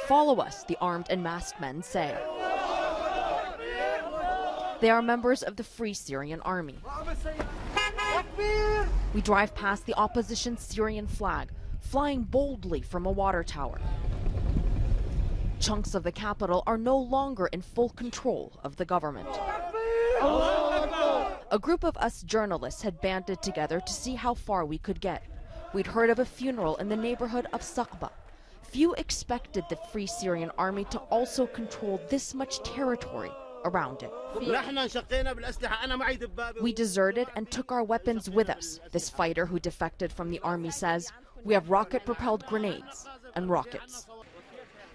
Follow us, the armed and masked men say. They are members of the Free Syrian Army. We drive past the opposition Syrian flag, flying boldly from a water tower. Chunks of the capital are no longer in full control of the government. A group of us journalists had banded together to see how far we could get. We'd heard of a funeral in the neighborhood of Saqba. Few expected the Free Syrian Army to also control this much territory around it. We deserted and took our weapons with us. This fighter who defected from the army says, "We have rocket-propelled grenades and rockets."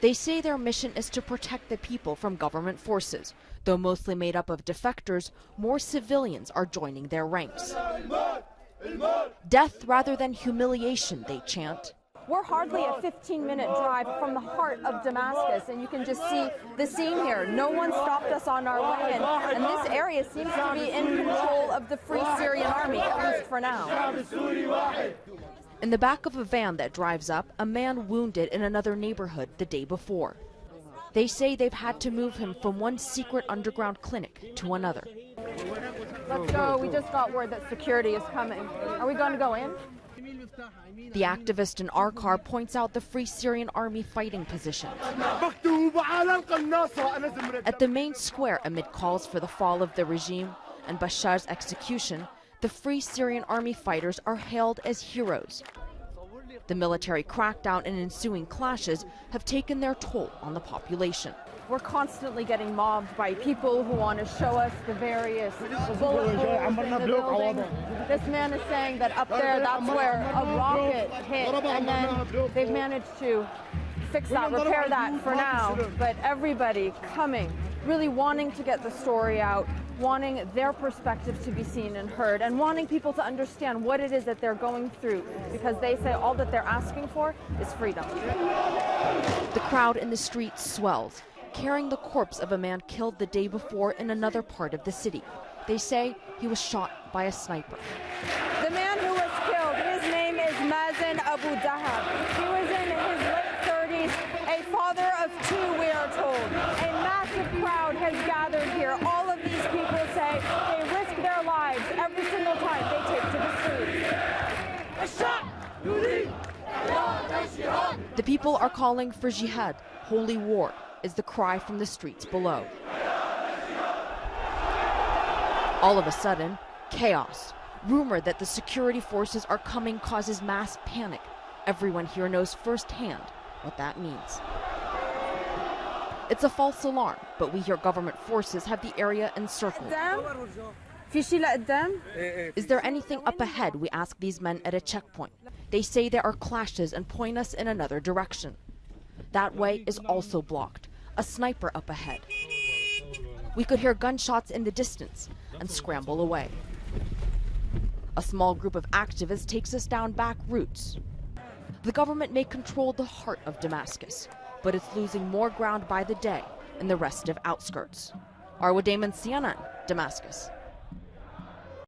They say their mission is to protect the people from government forces. Though mostly made up of defectors, more civilians are joining their ranks. Death rather than humiliation, they chant. We're hardly a 15-minute drive from the heart of Damascus, and you can just see the scene here. No one stopped us on our way in, and this area seems to be in control of the Free Syrian Army, at least for now. In the back of a van that drives up, a man wounded in another neighborhood the day before. They say they've had to move him from one secret underground clinic to another. Let's go. We just got word that security is coming. Are we going to go in? The activist in our car points out the Free Syrian Army fighting positions. At the main square, amid calls for the fall of the regime and Bashar's execution, the Free Syrian Army fighters are hailed as heroes. The military crackdown and ensuing clashes have taken their toll on the population. We're constantly getting mobbed by people who want to show us the various bullet holes in the building. This man is saying that up there, that's where a rocket hit, and then they've managed to fix that, repair that for now. But everybody coming, really wanting to get the story out, wanting their perspective to be seen and heard, and wanting people to understand what it is that they're going through, because they say all that they're asking for is freedom. The crowd in the streets swells, carrying the corpse of a man killed the day before in another part of the city. They say he was shot by a sniper. The man who was killed, his name is Mazen Abu Dahab. He was in his late 30s, a father of two, we are told. A massive crowd has gathered here. All of these people say they risk their lives every single time they take to the streets. The people are calling for jihad, holy war, is the cry from the streets below. All of a sudden, chaos. Rumor that the security forces are coming causes mass panic. Everyone here knows firsthand what that means. It's a false alarm, but we hear government forces have the area encircled. Is there anything up ahead? We ask these men at a checkpoint. They say there are clashes and point us in another direction. That way is also blocked. A sniper up ahead. We could hear gunshots in the distance and scramble away. A small group of activists takes us down back routes. The government may control the heart of Damascus, but it's losing more ground by the day in the restive outskirts. Arwa Damon CNN, Damascus.